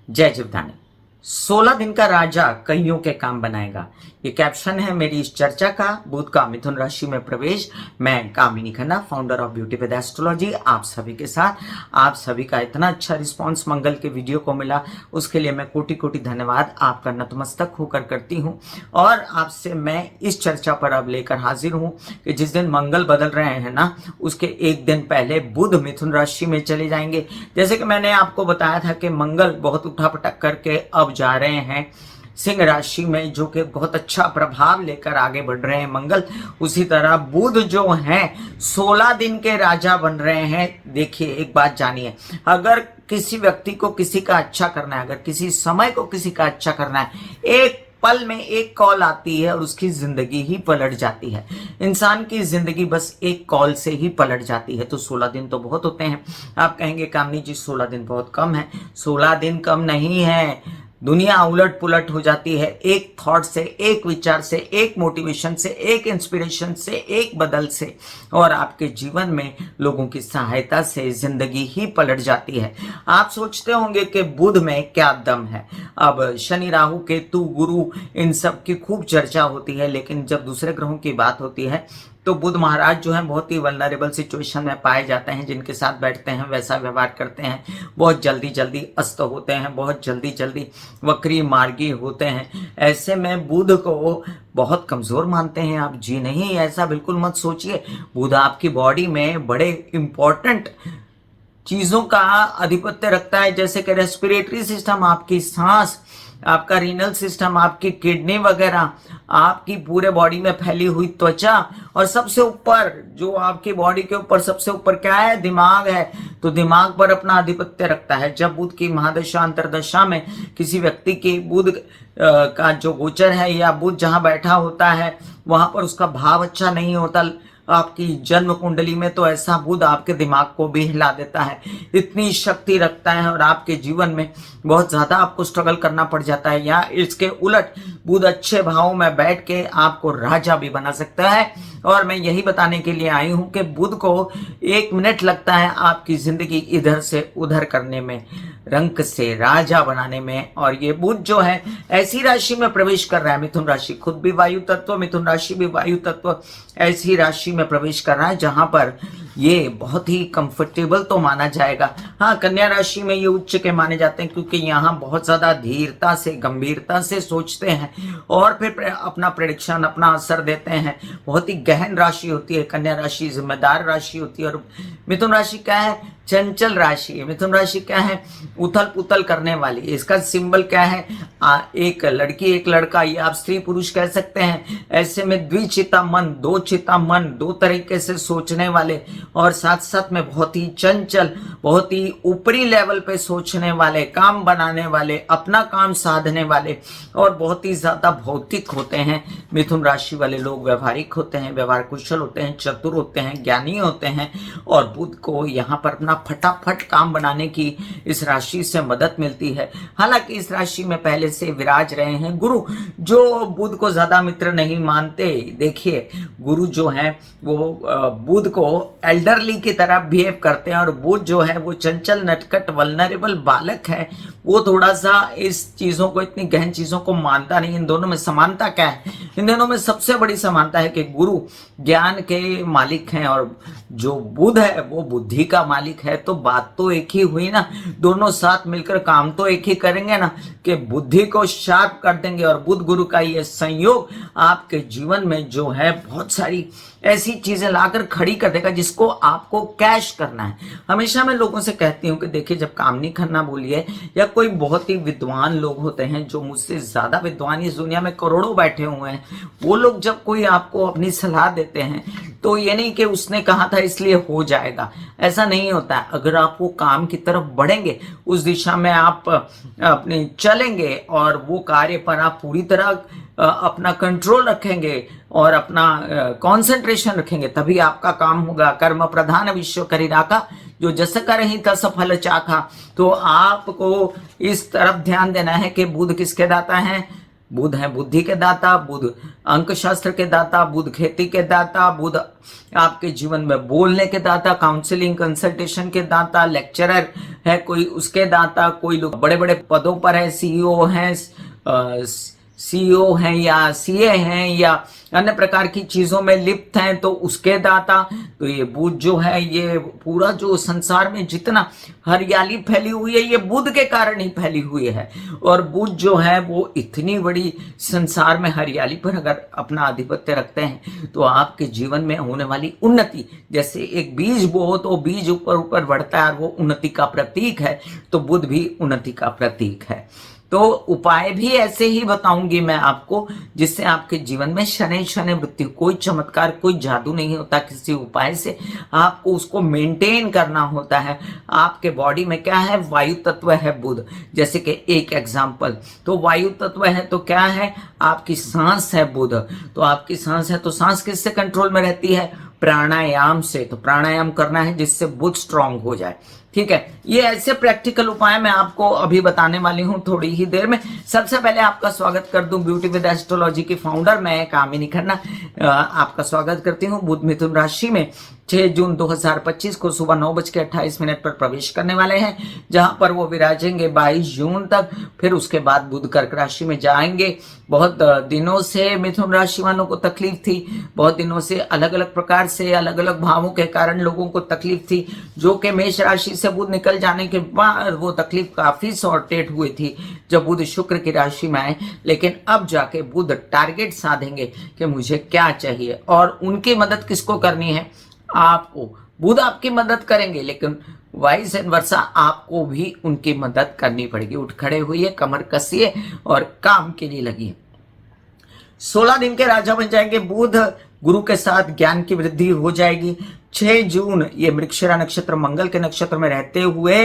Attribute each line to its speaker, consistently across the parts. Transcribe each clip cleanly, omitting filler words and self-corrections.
Speaker 1: जय जीवदानी। 16 दिन का राजा कईयों के काम बनाएगा, ये कैप्शन है मेरी इस चर्चा का। बुध का मिथुन राशि में प्रवेश। मैं Kamini Khanna, founder of beauty with astrology, आप सभी के साथ। आप सभी का इतना अच्छा रिस्पांस मंगल के वीडियो को मिला, उसके लिए मैं कोटि कोटि धन्यवाद आपका नतमस्तक होकर करती हूँ। और आपसे मैं इस चर्चा पर अब लेकर हाजिर हूँ कि जिस दिन मंगल बदल रहे हैं ना, उसके एक दिन पहले बुध मिथुन राशि में चले जाएंगे। जैसे कि मैंने आपको बताया था कि मंगल बहुत उठापटक करके अब जा रहे हैं सिंह राशि में, जो कि बहुत अच्छा प्रभाव लेकर आगे बढ़ रहे हैं मंगल। उसी तरह बुध जो हैं 16 दिन के राजा बन रहे हैं। देखिए एक बात जानिए, अगर किसी व्यक्ति को किसी का अच्छा करना है, अगर किसी समय को किसी का अच्छा करना है, एक पल में एक कॉल आती है और उसकी जिंदगी ही पलट जाती है। इंसान की जिंदगी बस एक कॉल से ही पलट जाती है। तो 16 दिन तो बहुत होते हैं। आप कहेंगे कामनी जी 16 दिन बहुत कम है। 16 दिन कम नहीं है। दुनिया उलट पुलट हो जाती है एक थॉट से, एक विचार से, एक मोटिवेशन से, एक इंस्पिरेशन से, एक बदल से, और आपके जीवन में लोगों की सहायता से जिंदगी ही पलट जाती है। आप सोचते होंगे कि बुध में क्या दम है। अब शनि, राहु, केतु, गुरु, इन सब की खूब चर्चा होती है, लेकिन जब दूसरे ग्रहों की बात होती है तो बुध महाराज जो है बहुत ही वल्नरेबल सिचुएशन में पाए जाते हैं। जिनके साथ बैठते हैं वैसा व्यवहार करते हैं, बहुत जल्दी जल्दी अस्त होते हैं, बहुत जल्दी जल्दी वक्री मार्गी होते हैं। ऐसे में बुध को बहुत कमजोर मानते हैं आप? जी नहीं, ऐसा बिल्कुल मत सोचिए। बुध आपकी बॉडी में बड़े इंपॉर्टेंट चीजों का आधिपत्य रखता है, जैसे कि रेस्पिरेटरी सिस्टम, आपकी सांस, आपका रीनल सिस्टम, आपकी किडनी वगैरह, आपकी पूरे बॉडी में फैली हुई त्वचा, और सबसे ऊपर जो आपकी बॉडी के ऊपर सबसे ऊपर क्या है, दिमाग है। तो दिमाग पर अपना आधिपत्य रखता है। जब बुध की महादशा अंतरदशा में किसी व्यक्ति की बुध का जो गोचर है या बुध जहां बैठा होता है वहां पर उसका भाव अच्छा नहीं होता आपकी जन्म कुंडली में, तो ऐसा बुध आपके दिमाग को भी हिला देता है। इतनी शक्ति रखता है और आपके जीवन में बहुत ज्यादा आपको स्ट्रगल करना पड़ जाता है। या इसके उलट बुध अच्छे भावों में बैठ के आपको राजा भी बना सकता है। और मैं यही बताने के लिए आई हूं कि बुध को 1 मिनट लगता है आपकी जिंदगी इधर से उधर करने में, रंक से राजा बनाने में। और ये बुध जो है ऐसी राशि में प्रवेश कर रहा है, मिथुन राशि खुद भी वायु तत्व, मिथुन राशि भी वायु तत्व, ऐसी राशि में प्रवेश कर रहा है जहां पर ये बहुत ही कंफर्टेबल तो माना जाएगा। हाँ, कन्या राशि में ये उच्च के माने जाते हैं, क्योंकि यहाँ बहुत ज्यादा धीरता से, गंभीरता से सोचते हैं और फिर अपना प्रेडिक्शन, अपना असर देते हैं। बहुत ही गहन राशि होती है कन्या राशि, जिम्मेदार राशि होती है। और मिथुन राशि क्या है? चंचल राशि है। मिथुन राशि क्या है? उथल पुथल करने वाली। इसका सिंबल क्या है? एक लड़की एक लड़का, ये आप स्त्री पुरुष कह सकते हैं। ऐसे में द्विचिता मन, दो चिता मन, दो तरीके से सोचने वाले, और साथ साथ में बहुत ही चंचल, बहुत ही ऊपरी लेवल पे सोचने वाले, काम बनाने वाले, अपना काम साधने वाले, और बहुत ही ज्यादा भौतिक होते हैं। मिथुन राशि वाले लोग व्यवहारिक होते हैं, व्यवहार कुशल होते हैं, चतुर होते हैं, ज्ञानी होते हैं। और बुध को यहाँ पर अपना फटाफट काम बनाने की इस राशि से मदद मिलती है। हालांकि इस राशि में पहले से विराज रहे हैं गुरु, जो बुध को ज्यादा मित्र नहीं मानते। देखिए गुरु जो है वो बुध को एल्डरली की तरह बिहेव करते हैं, और बुध जो है वो चंचल, नटखट, वल्नरेबल बालक है। वो थोड़ा सा इस चीजों को, इतनी गहन चीजों को मानता नहीं। इन दोनों में समानता क्या है? इन दोनों में सबसे बड़ी समानता है कि गुरु ज्ञान के मालिक हैं और जो बुध है वो बुद्धि का मालिक है। तो बात तो एक ही हुई ना, दोनों साथ मिलकर काम तो एक ही करेंगे ना, कि बुद्धि को शार्प कर देंगे। और बुध गुरु का ये संयोग आपके जीवन में जो है बहुत सारी ऐसी चीजें लाकर खड़ी कर देगा जिसको आपको कैश करना है। हमेशा मैं लोगों से कहती हूँ कि देखिए, जब कामनी खन्ना बोलिए या कोई बहुत ही विद्वान लोग होते हैं, जो मुझसे ज्यादा विद्वान इस दुनिया में करोड़ों बैठे हुए हैं, वो लोग जब कोई आपको अपनी सलाह देते हैं तो ये नहीं कि उसने कहा था इसलिए हो जाएगा, ऐसा नहीं होता है। अगर आप वो काम की तरफ बढ़ेंगे, उस दिशा में आप अपने चलेंगे और वो कार्य पर आप पूरी तरह अपना कंट्रोल रखेंगे और अपना कंसंट्रेशन रखेंगे, तभी आपका काम होगा। कर्म प्रधान विश्व करिराका, जो जस करहि तस फल चाखा। तो आपको इस तरफ ध्यान देना है कि बुध किसके दाता हैं? बुध है बुद्धि के दाता, बुध अंक शास्त्र के दाता, बुध खेती के दाता, बुध आपके जीवन में बोलने के दाता, काउंसलिंग कंसल्टेशन के दाता, लेक्चरर है कोई उसके दाता, कोई लोग बड़े बड़े पदों पर है, सीईओ हैं, सीईओ हैं या सीए हैं या अन्य प्रकार की चीजों में लिप्त हैं तो उसके दाता। तो ये बुध जो है, ये पूरा जो संसार में जितना हरियाली फैली हुई है ये बुध के कारण ही फैली हुई है। और बुध जो है वो इतनी बड़ी संसार में हरियाली पर अगर अपना आधिपत्य रखते हैं तो आपके जीवन में होने वाली उन्नति, जैसे एक बीज बो तो बीज ऊपर ऊपर बढ़ता है और वो उन्नति का प्रतीक है, तो बुध भी उन्नति का प्रतीक है। तो उपाय भी ऐसे ही बताऊंगी मैं आपको जिससे आपके जीवन में शनै शनै वृत्ति, कोई चमत्कार कोई जादू नहीं होता, किसी उपाय से आपको उसको मेंटेन करना होता है। आपके बॉडी में क्या है, वायु तत्व है बुध, जैसे कि एक एग्जांपल, तो वायु तत्व है तो क्या है, आपकी सांस है बुध, तो आपकी सांस है तो सांस किससे कंट्रोल में रहती है, प्राणायाम से। तो प्राणायाम करना है जिससे बुध स्ट्रांग हो जाए। ठीक है, ये ऐसे प्रैक्टिकल उपाय मैं आपको अभी बताने वाली हूं थोड़ी ही देर में। सबसे पहले आपका स्वागत कर दूं ब्यूटी विद एस्ट्रोलॉजी की फाउंडर मैं कामिनी खन्ना आपका स्वागत करती हूं। बुध मिथुन राशि में 6 जून 2025 को सुबह 9:28 पर प्रवेश करने वाले हैं, जहां पर वो विराजेंगे 22 जून तक। फिर उसके बाद बुध कर्क राशि में जाएंगे। बहुत दिनों से मिथुन राशि वालों को तकलीफ थी, बहुत दिनों से अलग अलग प्रकार से अलग अलग भावों के कारण लोगों को तकलीफ थी, जो कि मेष राशि से बुध निकल जाने के बाद वो तकलीफ काफी सॉर्टेड हुई थी जब बुध शुक्र की राशि में आए। लेकिन अब जाके बुध टारगेट साधेंगे कि मुझे क्या चाहिए, और उनकी मदद किसको करनी है, आपको। बुध आपकी मदद करेंगे लेकिन वाइस एंड वर्सा आपको भी उनकी मदद करनी पड़ेगी। उठ खड़े हुई, कमर कसिए और काम के लिए लगिए। 16 दिन के राजा बन जाएंगे बुध, गुरु के साथ ज्ञान की वृद्धि हो जाएगी। 6 जून ये मृगशिरा नक्षत्र मंगल के नक्षत्र में रहते हुए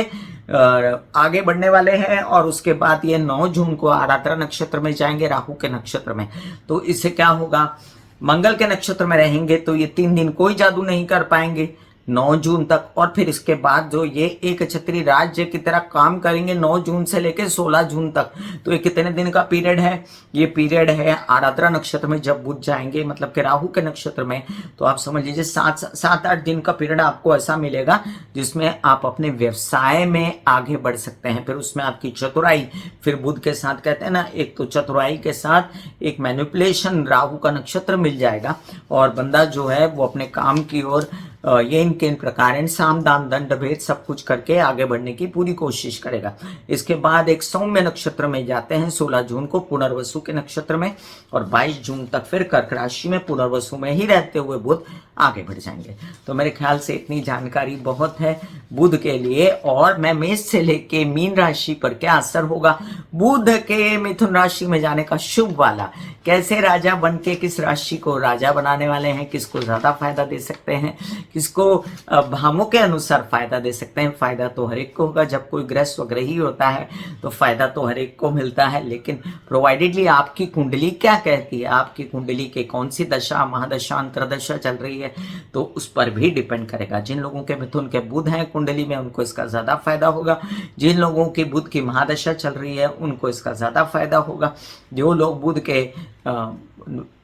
Speaker 1: आगे बढ़ने वाले हैं, और उसके बाद ये 9 जून को आराधना नक्षत्र में जाएंगे, राहु के नक्षत्र में। तो इससे क्या होगा, मंगल के नक्षत्र में रहेंगे तो ये 3 दिन कोई जादू नहीं कर पाएंगे 9 जून तक, और फिर इसके बाद जो ये एक छत्री राज्य की तरह काम करेंगे 9 जून से लेकर 16 जून तक। तो ये कितने दिन का पीरियड है, ये पीरियड है आराधना नक्षत्र में जब बुध जाएंगे, मतलब कि राहु के नक्षत्र में। तो आप समझ लीजिए 7-8 दिन का पीरियड आपको ऐसा मिलेगा जिसमें आप अपने व्यवसाय में आगे बढ़ सकते हैं। फिर उसमें आपकी चतुराई, फिर बुध के साथ कहते हैं ना, एक तो चतुराई के साथ एक मैनिपुलेशन, राहु का नक्षत्र मिल जाएगा, और बंदा जो है वो अपने काम की ओर ये इनके प्रकार साम दाम दंड भेद सब कुछ करके आगे बढ़ने की पूरी कोशिश करेगा। इसके बाद एक सौम्य नक्षत्र में जाते हैं 16 जून को, पुनर्वसु के नक्षत्र में, और 22 जून तक फिर कर्क राशि में पुनर्वसु में ही रहते हुए बुध आगे बढ़ जाएंगे। तो मेरे ख्याल से इतनी जानकारी बहुत है बुध के लिए। और मैं मेष से लेके मीन राशि पर क्या असर होगा बुध के मिथुन राशि में जाने का शुभ वाला, कैसे राजा बन के किस राशि को राजा बनाने वाले हैं, किसको ज्यादा फायदा दे सकते हैं, किसको भावों के अनुसार फायदा दे सकते हैं। फायदा तो हर एक को होगा, जब कोई ग्रह स्वग्रही होता है तो फायदा तो हर एक को मिलता है, लेकिन प्रोवाइडेडली आपकी कुंडली क्या कहती है, आपकी कुंडली के कौन सी दशा, महादशा, अंतरदशा चल रही है, तो उस पर भी डिपेंड करेगा। जिन लोगों के मिथुन के बुध हैं कुंडली में उनको इसका ज्यादा फायदा होगा, जिन लोगों की बुध की महादशा चल रही है उनको इसका ज्यादा फायदा होगा, जो लोग बुध के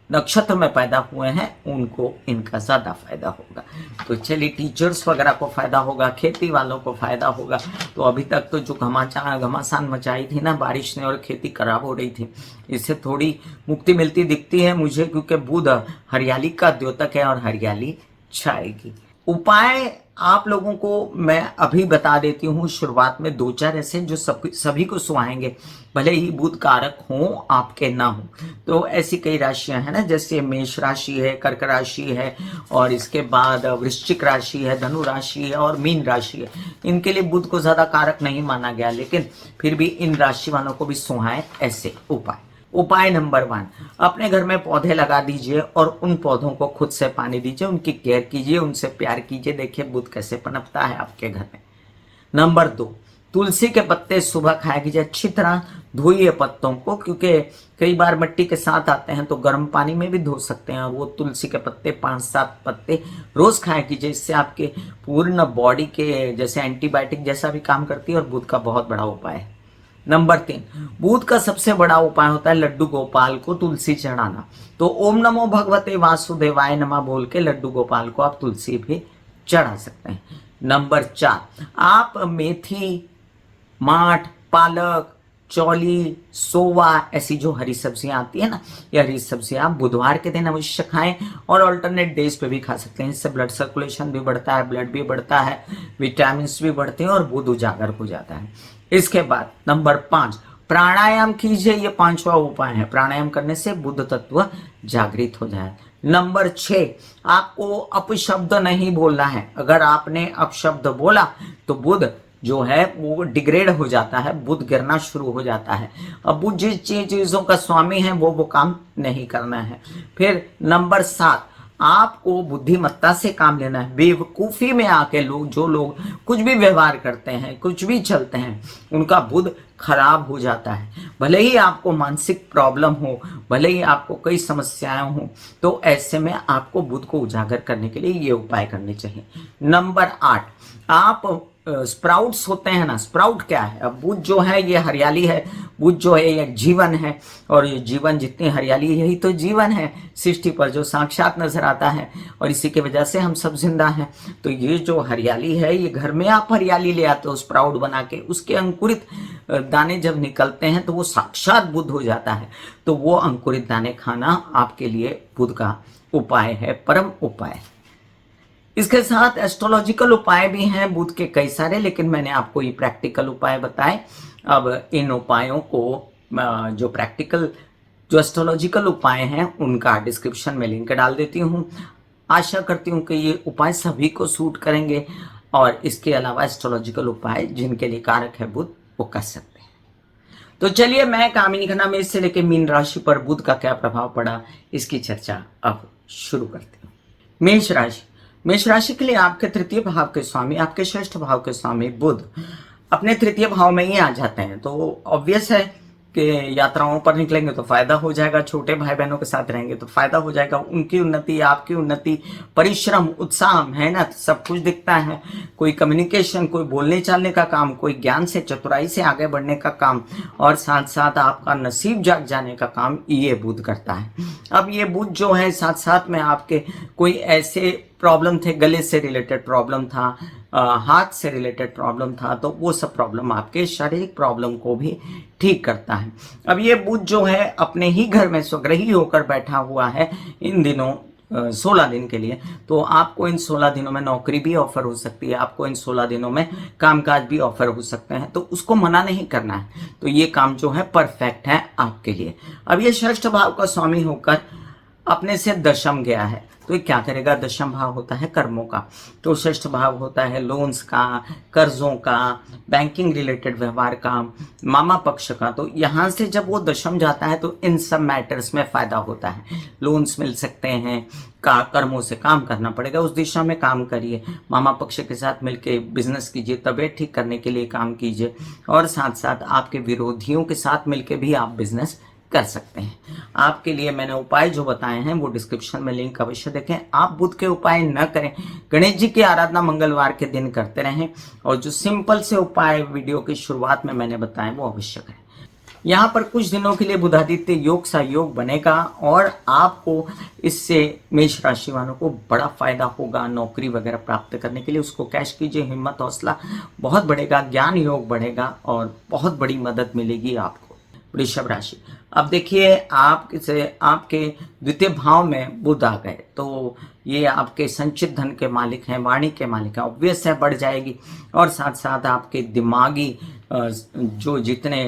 Speaker 1: नक्षत्र में पैदा हुए हैं उनको इनका ज्यादा फायदा होगा। तो चलिए, टीचर्स वगैरह को फायदा होगा, खेती वालों को फायदा होगा। तो अभी तक तो जो घमासान मचाई थी ना बारिश ने और खेती खराब हो रही थी, इससे थोड़ी मुक्ति मिलती दिखती है मुझे, क्योंकि बुध हरियाली का द्योतक है और हरियाली छाएगी। उपाय आप लोगों को मैं अभी बता देती हूँ शुरुआत में, 2-4 ऐसे जो सभी को सुहाएंगे, भले ही बुध कारक हो आपके ना हो। तो ऐसी कई राशियां हैं ना, जैसे मेष राशि है, कर्क राशि है, और इसके बाद वृश्चिक राशि है, धनु राशि है और मीन राशि है। इनके लिए बुध को ज्यादा कारक नहीं माना गया, लेकिन फिर भी इन राशि वालों को भी सुहाए ऐसे उपाय। उपाय नंबर 1, अपने घर में पौधे लगा दीजिए और उन पौधों को खुद से पानी दीजिए, उनकी केयर कीजिए, उनसे प्यार कीजिए, देखिए बुध कैसे पनपता है आपके घर में। नंबर 2, तुलसी के पत्ते सुबह खाया कीजिए, अच्छी तरह धोइए पत्तों को, क्योंकि कई बार मिट्टी के साथ आते हैं तो गर्म पानी में भी धो सकते हैं, और वो तुलसी के पत्ते 5-7 पत्ते रोज खाया कीजिए। इससे आपके पूर्ण बॉडी के जैसे एंटीबायोटिक जैसा भी काम करती है और बुध का बहुत बड़ा उपाय है। नंबर 3, बुध का सबसे बड़ा उपाय होता है लड्डू गोपाल को तुलसी चढ़ाना। तो ओम नमो भगवते वासुदेवाय नमः बोल के लड्डू गोपाल को आप तुलसी भी चढ़ा सकते हैं। नंबर 4, आप मेथी, माठ, पालक, चौली, सोवा ऐसी जो हरी सब्जियां आती है ना, ये हरी सब्जियां आप बुधवार के दिन अवश्य खाएं और अल्टरनेट डेज पे भी खा सकते हैं। इससे ब्लड सर्कुलेशन भी बढ़ता है, ब्लड भी बढ़ता है, विटामिन भी बढ़ते हैं और बुध उजागर हो जाता है। इसके बाद नंबर 5, प्राणायाम कीजिए। ये 5वां उपाय है। प्राणायाम करने से बुध तत्व जागृत हो जाए। नंबर 6, आपको अपशब्द नहीं बोलना है। अगर आपने अपशब्द बोला तो बुध जो है वो डिग्रेड हो जाता है, बुध गिरना शुरू हो जाता है। अब बुध जिस चीजों का स्वामी है वो काम नहीं करना है। फिर नंबर 7, आपको बुद्धिमत्ता से काम लेना है। बेवकूफी में आके जो लोग कुछ भी व्यवहार करते हैं, कुछ भी चलते हैं, उनका बुध खराब हो जाता है। भले ही आपको मानसिक प्रॉब्लम हो, भले ही आपको कई समस्याएं हो, तो ऐसे में आपको बुध को उजागर करने के लिए ये उपाय करने चाहिए। नंबर 8, आप स्प्राउट्स होते हैं ना, स्प्राउट क्या है? अब बुध जो है ये हरियाली है, बुध जो है ये जीवन है, और ये जीवन जितनी हरियाली है यही तो जीवन है सृष्टि पर जो साक्षात नजर आता है, और इसी की वजह से हम सब जिंदा हैं। तो ये जो हरियाली है, ये घर में आप हरियाली ले आते हो स्प्राउट बना के, उसके अंकुरित दाने जब निकलते हैं तो वो साक्षात बुध हो जाता है। तो वो अंकुरित दाने खाना आपके लिए बुध का उपाय है, परम उपाय। इसके साथ एस्ट्रोलॉजिकल उपाय भी हैं बुध के कई सारे, लेकिन मैंने आपको ये प्रैक्टिकल उपाय बताए। अब इन उपायों को जो प्रैक्टिकल जो एस्ट्रोलॉजिकल उपाय हैं उनका डिस्क्रिप्शन में लिंक डाल देती हूँ। आशा करती हूँ कि ये उपाय सभी को सूट करेंगे, और इसके अलावा एस्ट्रोलॉजिकल उपाय जिनके लिए कारक है बुध वो कर सकते हैं। तो चलिए, मैं कामिनी खन्ना मेष से लेकर मीन राशि पर बुध का क्या प्रभाव पड़ा इसकी चर्चा अब शुरू करते हैं। मेष राशि, मेष राशि के लिए आपके तृतीय भाव के स्वामी, आपके षष्ठ भाव के स्वामी बुध अपने तृतीय भाव में ही आ जाते हैं। तो ऑब्वियस है कि यात्राओं पर निकलेंगे तो फायदा हो जाएगा, छोटे भाई बहनों के साथ रहेंगे तो फायदा हो जाएगा, उनकी उन्नति, आपकी उन्नति, परिश्रम, उत्साह, मेहनत सब कुछ दिखता है। कोई कम्युनिकेशन, कोई बोलने चालने का काम, कोई ज्ञान से, चतुराई से आगे बढ़ने का काम, और साथ साथ आपका नसीब जाग जाने का काम ये बुध करता है। अब ये बुध जो है साथ साथ में आपके कोई ऐसे प्रॉब्लम थे, गले से रिलेटेड प्रॉब्लम था, हाथ से रिलेटेड प्रॉब्लम था, तो वो सब प्रॉब्लम आपके शारीरिक प्रॉब्लम को भी ठीक करता है। अब ये बुध जो है अपने ही घर में स्वग्रही होकर बैठा हुआ है इन दिनों 16 दिन के लिए। तो आपको इन 16 दिनों में नौकरी भी ऑफर हो सकती है, आपको इन 16 दिनों में कामकाज भी ऑफर हो सकते हैं, तो उसको मना नहीं करना है। तो ये काम जो है परफेक्ट है आपके लिए। अब ये षष्ठ भाव का स्वामी होकर अपने से दशम गया है, तो ये क्या करेगा? दशम भाव होता है कर्मों का, तो षष्ठ भाव होता है लोन्स का, कर्जों का, बैंकिंग रिलेटेड व्यवहार का, मामा पक्ष का। तो यहाँ से जब वो दशम जाता है तो इन सब मैटर्स में फायदा होता है। लोन्स मिल सकते हैं, कर्मों से काम करना पड़ेगा, उस दिशा में काम करिए। मामा पक्ष के साथ मिलकर बिजनेस कीजिए, तबीयत ठीक करने के लिए काम कीजिए, और साथ साथ आपके विरोधियों के साथ मिलकर भी आप बिजनेस कर सकते हैं। आपके लिए मैंने उपाय जो बताए हैं वो डिस्क्रिप्शन में लिंक अवश्य देखें। आप बुध के उपाय न करें, गणेश जी की आराधना मंगलवार के दिन करते रहें, और जो सिंपल से उपाय वीडियो की शुरुआत में मैंने बताए वो अवश्य करें। यहाँ पर कुछ दिनों के लिए बुधादित्य योग सहयोग बनेगा, और आपको इससे मेष राशि वालों को बड़ा फायदा होगा। नौकरी वगैरह प्राप्त करने के लिए उसको कैश कीजिए, हिम्मत हौसला बहुत बढ़ेगा, ज्ञान योग बढ़ेगा, और बहुत बड़ी मदद मिलेगी आपको। वृषभ राशि, अब देखिए आपके द्वितीय भाव में बुध आ गए, तो ये आपके संचित धन के मालिक हैं, वाणी के मालिक हैं, ऑब्वियस है बढ़ जाएगी। और साथ साथ आपके दिमागी जो जितने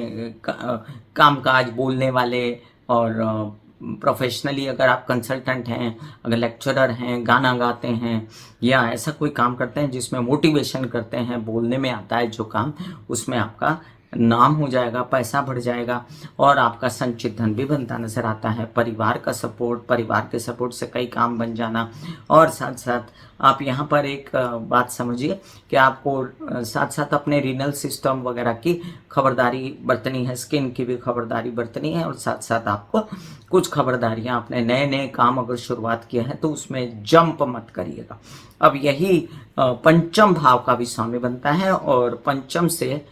Speaker 1: कामकाज बोलने वाले, और प्रोफेशनली अगर आप कंसल्टेंट हैं, अगर लेक्चरर हैं, गाना गाते हैं, या ऐसा कोई काम करते हैं जिसमें मोटिवेशन करते हैं, बोलने में आता है जो काम, उसमें आपका नाम हो जाएगा, पैसा बढ़ जाएगा, और आपका संचित धन भी बनता नजर आता है। परिवार का सपोर्ट, परिवार के सपोर्ट से कई काम बन जाना, और साथ साथ आप यहाँ पर एक बात समझिए कि आपको साथ साथ अपने रीनल सिस्टम वगैरह की खबरदारी बरतनी है, स्किन की भी खबरदारी बरतनी है, और साथ साथ आपको कुछ खबरदारियाँ, अपने नए नए काम अगर शुरुआत किया है तो उसमें जंप मत करिएगा। अब यही पंचम भाव का भी स्वामी बनता है, और पंचम से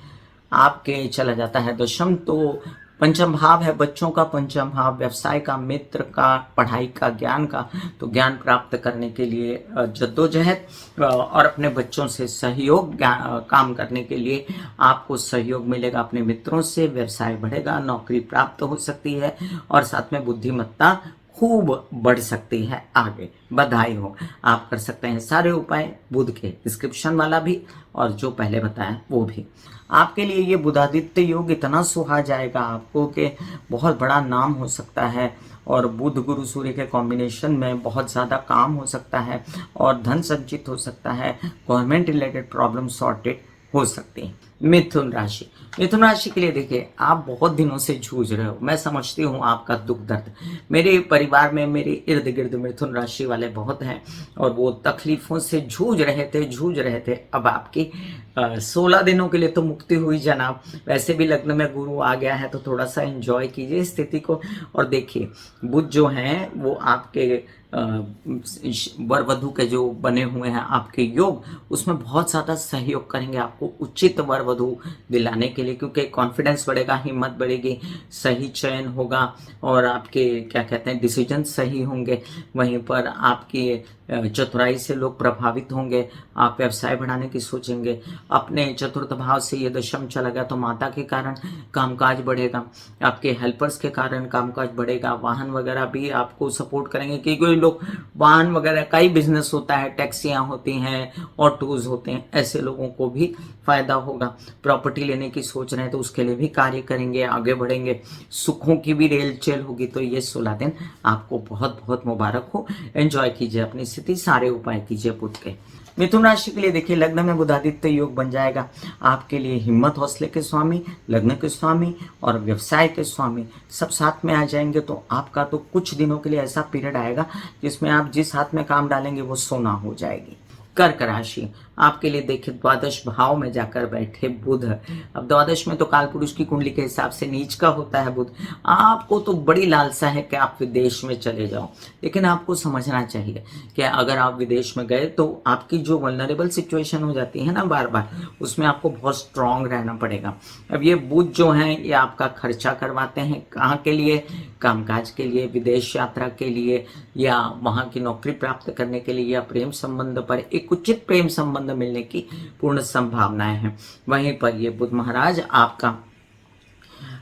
Speaker 1: आपके चला जाता है दशम, तो पंचम भाव है बच्चों का, पंचम भाव व्यवसाय का, मित्र का, पढ़ाई का, ज्ञान का। तो ज्ञान प्राप्त करने के लिए जद्दोजहद और अपने बच्चों से सहयोग, काम करने के लिए आपको सहयोग मिलेगा अपने मित्रों से, व्यवसाय बढ़ेगा, नौकरी प्राप्त हो सकती है और साथ में बुद्धिमत्ता खूब बढ़ सकती है आगे। बधाई हो, आप कर सकते हैं सारे उपाय, बुध के डिस्क्रिप्शन वाला भी और जो पहले बताया वो भी। आपके लिए ये बुधादित्य योग इतना सुहा जाएगा आपको कि बहुत बड़ा नाम हो सकता है और बुध गुरु सूर्य के कॉम्बिनेशन में बहुत ज़्यादा काम हो सकता है और धन संचित हो सकता है, गवर्नमेंट रिलेटेड प्रॉब्लम सॉर्टेड हो सकती है। मिथुन राशि, मिथुन राशि के लिए देखिए, आप बहुत दिनों से जूझ रहे हो, मैं समझती हूँ आपका दुख दर्द। मेरे परिवार में, मेरे इर्द गिर्द मिथुन राशि वाले बहुत हैं और वो तकलीफों से जूझ रहे थे। अब आपकी 16 दिनों के लिए तो मुक्ति हुई जनाब। वैसे भी लग्न में गुरु आ गया है तो थोड़ा सा एंजॉय कीजिए स्थिति को। और देखिए, बुध जो हैं वो आपके वर वधु के जो बने हुए हैं आपके योग, उसमें बहुत ज़्यादा सहयोग करेंगे आपको उचित वर वधु दिलाने के लिए, क्योंकि कॉन्फिडेंस बढ़ेगा, हिम्मत बढ़ेगी, सही चयन होगा और आपके क्या कहते हैं डिसीजन सही होंगे। वहीं पर आपकी चतुराई से लोग प्रभावित होंगे, आप व्यवसाय बढ़ाने की सोचेंगे। अपने चतुर्थ भाव से ये दशम चला गया तो माता के कारण कामकाज बढ़ेगा, आपके हेल्पर्स के कारण कामकाज बढ़ेगा, वाहन वगैरह भी आपको सपोर्ट करेंगे, क्योंकि लोग वाहन वगैरह का ही बिजनेस होता है, टैक्सियाँ होती हैं, ऑटोज होते हैं, ऐसे लोगों को भी फायदा होगा। प्रॉपर्टी लेने की सोच रहे हैं तो उसके लिए भी कार्य करेंगे, आगे बढ़ेंगे, सुखों की भी रेल चेल होगी। तो ये 16 दिन आपको बहुत बहुत मुबारक हो, एंजॉय कीजिए अपनी स्थिति, सारे उपाय कीजिए बुध के। मिथुन राशि के लिए देखिए, लग्न में बुधादित्य योग बन जाएगा आपके लिए। हिम्मत हौसले के स्वामी, लग्न के स्वामी और व्यवसाय के स्वामी सब साथ में आ जाएंगे तो आपका तो कुछ दिनों के लिए ऐसा पीरियड आएगा जिसमें आप जिस हाथ में काम डालेंगे वो सोना हो जाएगी। कर्क राशि आपके लिए देखिए, द्वादश भाव में जाकर बैठे बुध। अब द्वादश में तो काल पुरुष की कुंडली के हिसाब से नीच का होता है बुध। आपको तो बड़ी लालसा है कि आप विदेश में चले जाओ, लेकिन आपको समझना चाहिए कि अगर आप विदेश में गए तो आपकी जो वल्नरेबल सिचुएशन हो जाती है ना बार बार, उसमें आपको बहुत स्ट्रांग रहना पड़ेगा। अब ये बुध जो हैं ये आपका खर्चा करवाते हैं, कहाँ के लिए? कामकाज के लिए, विदेश यात्रा के लिए, या वहाँ की नौकरी प्राप्त करने के लिए, या प्रेम संबंध पर एक उचित प्रेम संबंध मिलने की पूर्ण संभावनाएं हैं। वहीं पर ये बुध महाराज आपका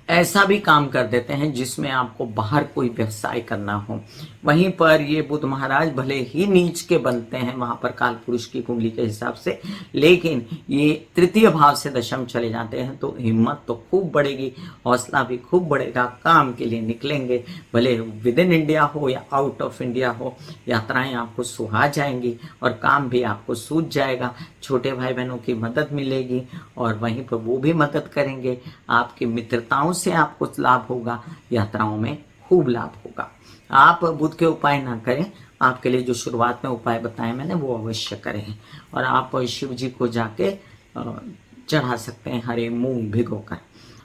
Speaker 1: ऐसा भी काम कर देते हैं जिसमें आपको बाहर कोई व्यवसाय करना हो। वहीं पर ये बुध महाराज भले ही नीच के बनते हैं वहां पर काल पुरुष की कुंडली के हिसाब से, लेकिन ये तृतीय भाव से दशम चले जाते हैं तो हिम्मत तो खूब बढ़ेगी, हौसला भी खूब बढ़ेगा, काम के लिए निकलेंगे, भले विद इन इंडिया हो या आउट ऑफ इंडिया हो, यात्राएं आपको सुहा जाएंगी और काम भी आपको सूझ जाएगा। छोटे भाई बहनों की मदद मिलेगी और वहीं पर वो भी मदद करेंगे, आपकी मित्रताओं से आपको लाभ होगा, यात्राओं में खूब लाभ होगा। आप बुध के उपाय ना करें, आपके लिए जो शुरुआत में उपाय बताए मैंने वो अवश्य करें और आप शिव जी को जाके चढ़ा सकते हैं हरे मूंग भिगोकर।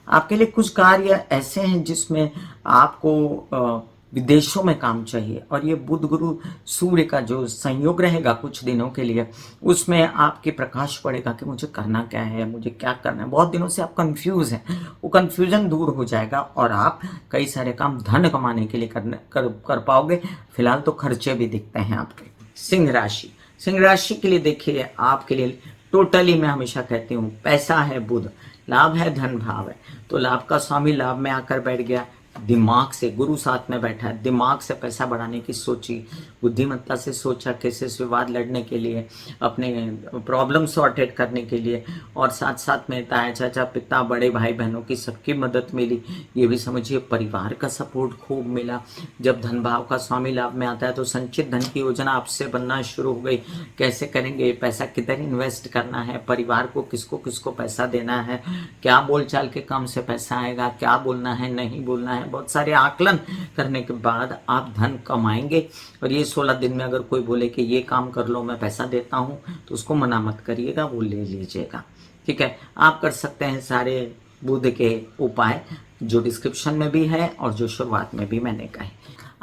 Speaker 1: आपके लिए कुछ कार्य ऐसे हैं जिसमें आपको विदेशों में काम चाहिए और ये बुध गुरु सूर्य का जो संयोग रहेगा कुछ दिनों के लिए, उसमें आपके प्रकाश पड़ेगा कि मुझे करना क्या है, मुझे क्या करना है। बहुत दिनों से आप कंफ्यूज हैं, वो कंफ्यूजन दूर हो जाएगा और आप कई सारे काम धन कमाने के लिए कर पाओगे। फिलहाल तो खर्चे भी दिखते हैं आपके। सिंह राशि, सिंह राशि के लिए देखिए, आपके लिए टोटली मैं हमेशा कहती हूँ, पैसा है बुध, लाभ है, धन भाव है, तो लाभ का स्वामी लाभ में आकर बैठ गया। दिमाग से गुरु साथ में बैठा है, दिमाग से पैसा बढ़ाने की सोची, बुद्धिमत्ता से सोचा केसेस विवाद लड़ने के लिए, अपने प्रॉब्लम सॉर्टेड करने के लिए, और साथ साथ में ताया चाचा पिता बड़े भाई बहनों की सबकी मदद मिली। ये भी समझिए परिवार का सपोर्ट खूब मिला। जब धन भाव का स्वामी लाभ में आता है तो संचित धन की योजना आपसे बनना शुरू हो गई। कैसे करेंगे, पैसा किधर इन्वेस्ट करना है, परिवार को किसको किसको पैसा देना है, क्या बोलचाल के काम से पैसा आएगा, क्या बोलना है नहीं बोलना है, बहुत सारे आकलन करने के बाद आप धन कमाएंगे। और ये 16 दिन में अगर कोई बोले कि ये काम कर लो मैं पैसा देता हूँ तो उसको मना मत करिएगा, वो ले लीजिएगा। ठीक है, आप कर सकते हैं सारे बुध के उपाय जो डिस्क्रिप्शन में भी है और जो शुरुआत में भी मैंने कहे।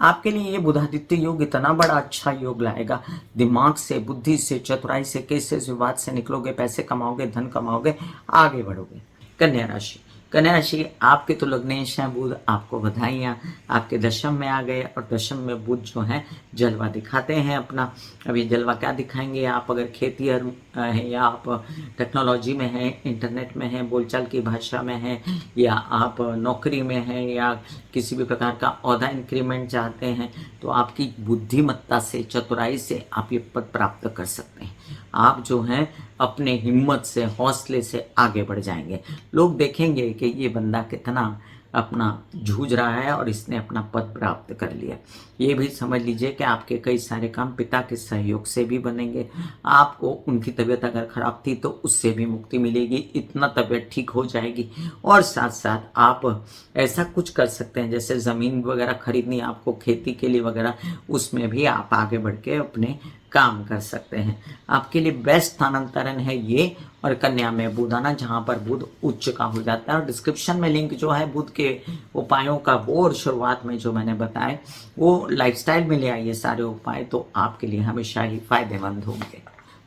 Speaker 1: आपके लिए ये बुधादित्य योग इतना बड़ा अच्छा योग लाएगा, दिमाग से, बुद्धि से, चतुराई से, केसेस विवाद से निकलोगे, पैसे कमाओगे, धन कमाओगे, आगे बढ़ोगे। कन्या राशि। कन्या राशि आपके तो लग्नेश हैं बुध, आपको बधाइयाँ, आपके दशम में आ गए और दशम में बुध जो है जलवा दिखाते हैं अपना। अब ये जलवा क्या दिखाएंगे, आप अगर खेती हैं या आप टेक्नोलॉजी में हैं, इंटरनेट में हैं, बोलचाल की भाषा में हैं, या आप नौकरी में हैं, या किसी भी प्रकार का ओहदा इंक्रीमेंट चाहते हैं, तो आपकी बुद्धिमत्ता से, चतुराई से आप ये पद प्राप्त कर सकते हैं। आप जो हैं अपने हिम्मत से, हौसले से आगे बढ़ जाएंगे। लोग देखेंगे कि ये बंदा कितना अपना जूझ रहा है और इसने अपना पद प्राप्त कर लिया। ये भी समझ लीजिए कि आपके कई सारे काम पिता के सहयोग से भी बनेंगे। आपको उनकी तबीयत अगर खराब थी तो उससे भी मुक्ति मिलेगी, इतना तबीयत ठीक हो जाएगी। और साथ साथ आप ऐसा कुछ कर सकते हैं जैसे ज़मीन वगैरह खरीदनी आपको खेती के लिए वगैरह, उसमें भी आप आगे बढ़ के अपने काम कर सकते हैं। आपके लिए बेस्ट स्थानांतरण है ये, और कन्या में बुध आना जहाँ पर बुध उच्च का हो जाता है। और डिस्क्रिप्शन में लिंक जो है बुध के उपायों का वो, और शुरुआत में जो मैंने बताए वो लाइफस्टाइल में ले आइए सारे उपाय, तो आपके लिए हमेशा ही फायदेमंद होंगे।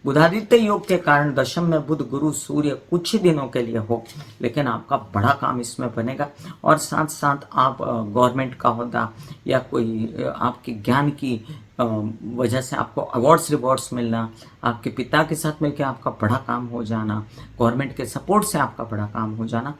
Speaker 1: बुधादित्य योग के कारण दशम में बुध गुरु सूर्य कुछ ही दिनों के लिए हो, लेकिन आपका बड़ा काम इसमें बनेगा। और साथ साथ आप गवर्नमेंट का होता या कोई आपके ज्ञान की वजह से आपको अवार्ड्स रिवॉर्ड्स मिलना, आपके पिता के साथ मिलकर आपका बड़ा काम हो जाना, गवर्नमेंट के सपोर्ट से आपका बड़ा काम हो जाना,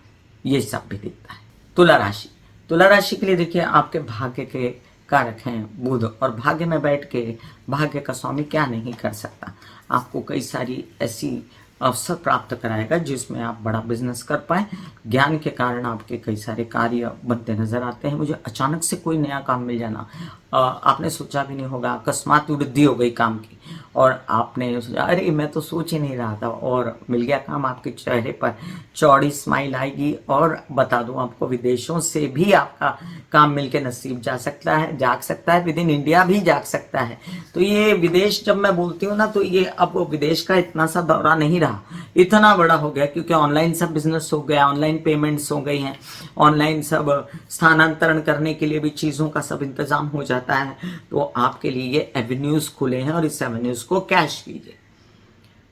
Speaker 1: ये सब भी दिखता है। तुला राशि। तुला राशि के लिए देखिए आपके भाग्य के कारक हैं बुध, और भाग्य में बैठ के भाग्य का स्वामी क्या नहीं कर सकता। आपको कई सारी ऐसी अवसर प्राप्त कराएगा जिसमें आप बड़ा बिजनेस कर पाए। ज्ञान के कारण आपके कई सारे कार्य बनते नजर आते हैं। मुझे अचानक से कोई नया काम मिल जाना, आपने सोचा भी नहीं होगा, अकस्मात वृद्धि हो गई काम की, और आपने सोचा अरे मैं तो सोच ही नहीं रहा था, और मिल गया काम। आपके चेहरे पर चौड़ी स्माइल आएगी। और बता दूं आपको, विदेशों से भी आपका काम मिलके नसीब जाग सकता है, विद इन इंडिया भी जाग सकता है। तो ये विदेश जब मैं बोलती हूँ ना, तो ये अब विदेश का इतना सा दौरा नहीं रहा, इतना बड़ा हो गया, क्योंकि ऑनलाइन सब बिजनेस हो गया, ऑनलाइन पेमेंट्स हो गई हैं, ऑनलाइन सब स्थानांतरण करने के लिए भी चीज़ों का सब इंतजाम हो जाता है। तो आपके लिए ये एवेन्यूज खुले हैं, और इस एवेन्यूज को कैश कीजिए।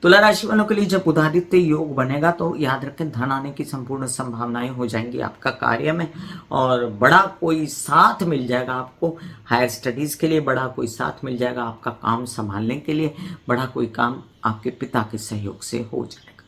Speaker 1: तुला राशि वालों के लिए जब बुधादित्य योग बनेगा तो याद रखें धन आने की संपूर्ण संभावनाएं हो जाएंगी आपका कार्य में, और बड़ा कोई साथ मिल जाएगा आपको हायर स्टडीज के लिए, बड़ा कोई साथ मिल जाएगा आपका काम संभालने के लिए, बड़ा कोई काम आपके पिता के सहयोग से हो जाएगा।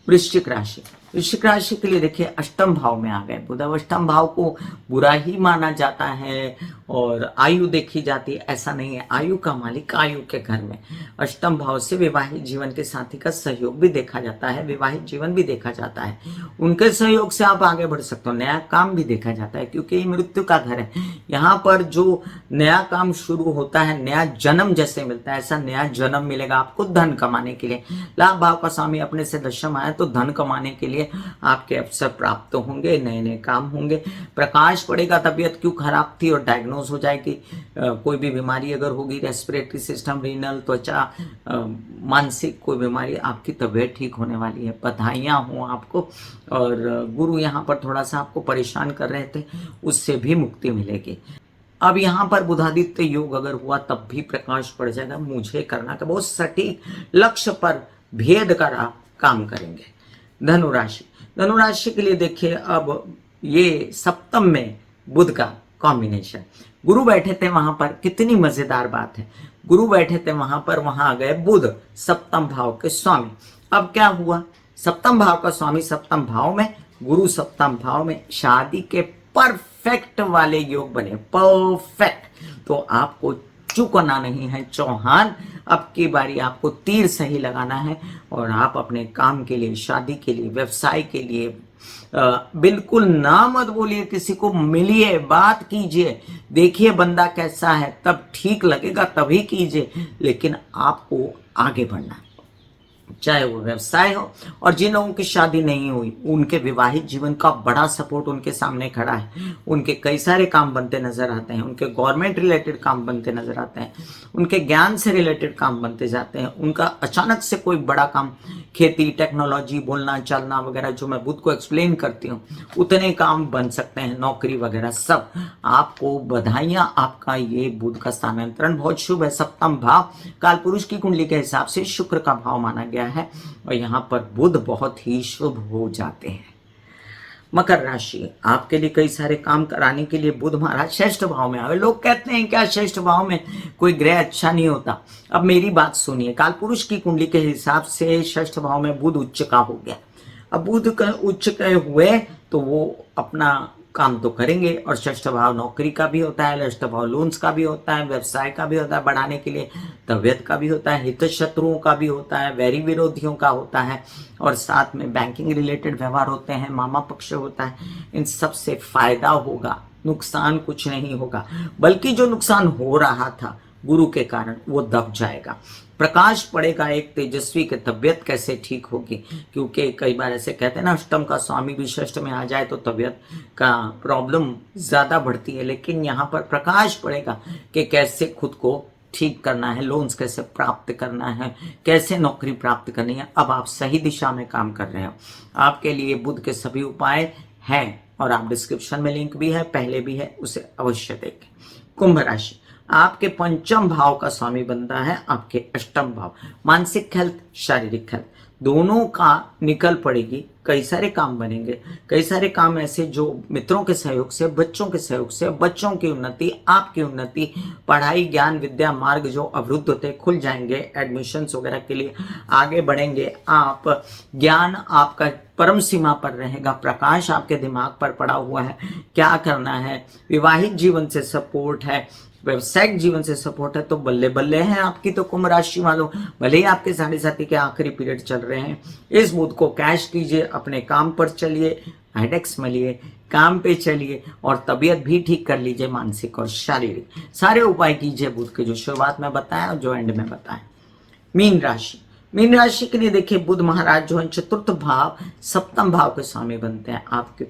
Speaker 1: वृश्चिक राशि। वृश्चिक राशि के लिए देखिए अष्टम भाव में आ गए बुध। अष्टम भाव को बुरा ही माना जाता है, और आयु देखी जाती है, ऐसा नहीं है। आयु का मालिक आयु के घर में। अष्टम भाव से विवाहित जीवन के साथी का सहयोग भी देखा जाता है, विवाहित जीवन भी देखा जाता है, उनके सहयोग से आप आगे बढ़ सकते हो। नया काम भी देखा जाता है, क्योंकि ये मृत्यु का घर है। यहाँ पर जो नया काम शुरू होता है, नया जन्म जैसे मिलता है, ऐसा नया जन्म मिलेगा आपको धन कमाने के लिए। लाभ भाव का स्वामी अपने से दशम आया, तो धन कमाने के लिए आपके अवसर प्राप्त होंगे, नए नए काम होंगे। प्रकाश पड़ेगा, तबीयत क्यों खराब थी और डायग्नोज हो जाएगी। कोई भी बीमारी अगर होगी, रेस्पिरेटरी सिस्टम, रीनल, त्वचा, मानसिक कोई बीमारी, आपकी तबीयत ठीक होने वाली है। बधाइयाँ हों आपको। और गुरु यहाँ पर थोड़ा सा आपको परेशान कर रहे थे, उससे भी मुक्ति मिलेगी। अब यहाँ पर बुधादित्य योग अगर हुआ तब भी प्रकाश पड़ जाएगा। मुझे करना का बहुत सटीक लक्ष्य पर भेद कर आप काम करेंगे। धनुराशि। धनुराशि के लिए देखिए अब ये सप्तम में बुध का कॉम्बिनेशन, गुरु बैठे थे वहां पर, कितनी मजेदार बात है। गुरु बैठे थे वहां पर, वहां आ गए बुध सप्तम भाव के स्वामी। अब क्या हुआ, सप्तम भाव का स्वामी सप्तम भाव में, गुरु सप्तम भाव में, शादी के परफेक्ट वाले योग बने, परफेक्ट। तो आपको चूकना नहीं है चौहान, अब की बारी आपको तीर सही लगाना है, और आप अपने काम के लिए, शादी के लिए, व्यवसाय के लिए बिल्कुल ना मत बोलिए किसी को, मिलिए, बात कीजिए, देखिए बंदा कैसा है, तब ठीक लगेगा तभी कीजिए। लेकिन आपको आगे बढ़ना है, चाहे वो व्यवसाय हो। और जिन लोगों की शादी नहीं हुई, उनके विवाहित जीवन का बड़ा सपोर्ट उनके सामने खड़ा है। उनके कई सारे काम बनते नजर आते हैं, उनके गवर्नमेंट रिलेटेड काम बनते नजर आते हैं, उनके ज्ञान से रिलेटेड काम बनते जाते हैं। उनका अचानक से कोई बड़ा काम, खेती, टेक्नोलॉजी, बोलना चलना वगैरह, जो मैं बुध को एक्सप्लेन करती हूँ, उतने काम बन सकते हैं, नौकरी वगैरह सब। आपको बधाइयाँ, आपका ये बुध का स्थानांतरण बहुत शुभ है। सप्तम भाव काल पुरुष की कुंडली के हिसाब से शुक्र का भाव माना गया गया है और यहाँ पर बुध बहुत ही शुभ हो जाते हैं। मकर राशि, आपके लिए कई सारे काम कराने के लिए बुध महाराज श्रेष्ठ भाव में आए। लोग कहते हैं क्या श्रेष्ठ भाव में कोई ग्रह अच्छा नहीं होता। अब मेरी बात सुनिए, काल पुरुष की कुंडली के हिसाब से श्रेष्ठ भाव में बुध उच्च का हो गया। अब बुध उच्च के हुए तो वो अपना काम तो करेंगे, और षष्ठ भाव नौकरी का भी होता है, षष्ठ भाव लोन्स का भी होता है, व्यवसाय का भी होता है बढ़ाने के लिए, तबियत का भी होता है, हित शत्रुओं का भी होता है, वैरी विरोधियों का होता है, और साथ में बैंकिंग रिलेटेड व्यवहार होते हैं, मामा पक्ष होता है। इन सब से फायदा होगा, नुकसान कुछ नहीं होगा, बल्कि जो नुकसान हो रहा था गुरु के कारण वो दब जाएगा। प्रकाश पड़ेगा एक तेजस्वी के, तबियत कैसे ठीक होगी, क्योंकि कई बार ऐसे कहते हैं ना, अष्टम का स्वामी भी षष्ठ में आ जाए तो तबियत का प्रॉब्लम ज़्यादा बढ़ती है। लेकिन यहाँ पर प्रकाश पड़ेगा कि कैसे खुद को ठीक करना है, लोन्स कैसे प्राप्त करना है, कैसे नौकरी प्राप्त करनी है। अब आप सही दिशा में काम कर रहे हो। आपके लिए बुध के सभी उपाय हैं और आप डिस्क्रिप्शन में लिंक भी है, पहले भी है, उसे अवश्य देखें। कुंभ राशि, आपके पंचम भाव का स्वामी बनता है आपके अष्टम भाव। मानसिक हेल्थ, शारीरिक हेल्थ दोनों का निकल पड़ेगी। कई सारे काम बनेंगे, कई सारे काम ऐसे जो मित्रों के सहयोग से, बच्चों के सहयोग से, बच्चों की उन्नति, आपकी उन्नति, पढ़ाई, ज्ञान, विद्या मार्ग जो अवरुद्ध होते खुल जाएंगे, एडमिशन्स वगैरह के लिए आगे बढ़ेंगे आप। ज्ञान आपका परम सीमा पर रहेगा, प्रकाश आपके दिमाग पर पड़ा हुआ है, क्या करना है। विवाहित जीवन से सपोर्ट है, व्यवसायिक जीवन से सपोर्ट है, तो बल्ले बल्ले हैं आपकी तो कुंभ राशि वालों। भले ही आपके 7.5 के आखिरी पीरियड चल रहे हैं, इस बुध को कैश कीजिए, अपने काम पर चलिए, हेडेक्स मलिए, काम पे चलिए और तबीयत भी ठीक कर लीजिए, मानसिक और शारीरिक सारे उपाय कीजिए बुध के, जो शुरुआत में बताया और जो एंड में बताया। मीन राशि, मीन राशि के लिए देखिए बुध महाराज जो है चतुर्थ भाव सप्तम भाव के स्वामी बनते हैं। आपके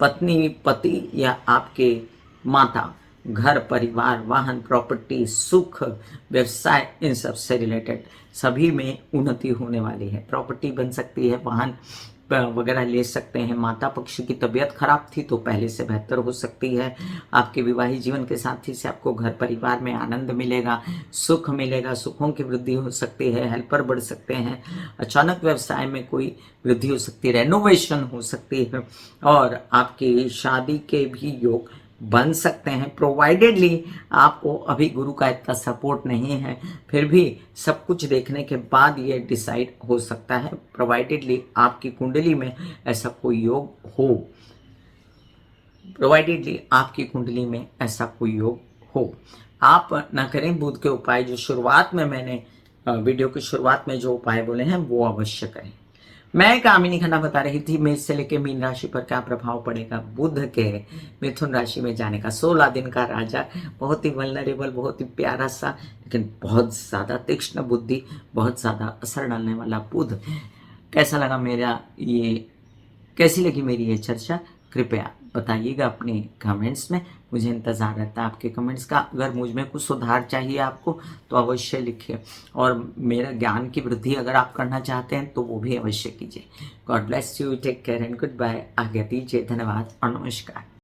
Speaker 1: पत्नी, पति या आपके माता, घर, परिवार, वाहन, प्रॉपर्टी, सुख, व्यवसाय, इन सब से रिलेटेड सभी में उन्नति होने वाली है। प्रॉपर्टी बन सकती है, वाहन वगैरह ले सकते हैं। माता पक्ष की तबीयत खराब थी तो पहले से बेहतर हो सकती है। आपके विवाहित जीवन के साथी से आपको घर परिवार में आनंद मिलेगा, सुख मिलेगा, सुखों की वृद्धि हो सकती है, हेल्पर बढ़ सकते हैं, अचानक व्यवसाय में कोई वृद्धि हो सकती है, रेनोवेशन हो सकती है, और आपकी शादी के भी योग बन सकते हैं। प्रोवाइडेडली आपको अभी गुरु का इतना सपोर्ट नहीं है, फिर भी सब कुछ देखने के बाद ये डिसाइड हो सकता है, प्रोवाइडेडली आपकी कुंडली में ऐसा कोई योग हो, प्रोवाइडेडली आपकी कुंडली में ऐसा कोई योग हो। आप ना करें बुध के उपाय, जो शुरुआत में मैंने वीडियो की शुरुआत में जो उपाय बोले हैं वो अवश्य करें। मैं कामिनी खन्ना बता रही थी मेष से लेकर मीन राशि पर क्या प्रभाव पड़ेगा बुध के मिथुन राशि में जाने का। 16 दिन का राजा, बहुत ही वल्नरेबल, बहुत ही प्यारा सा, लेकिन बहुत ज़्यादा तीक्ष्ण बुद्धि, बहुत ज़्यादा असर डालने वाला बुध। कैसा लगा मेरा ये, कैसी लगी मेरी ये चर्चा, कृपया बताइएगा अपने कमेंट्स में। मुझे इंतज़ार रहता है आपके कमेंट्स का। अगर मुझ में कुछ सुधार चाहिए आपको तो अवश्य लिखिए, और मेरा ज्ञान की वृद्धि अगर आप करना चाहते हैं तो वो भी अवश्य कीजिए। God bless you, take care and goodbye. आज्ञा दीजिए, धन्यवाद और नमस्कार।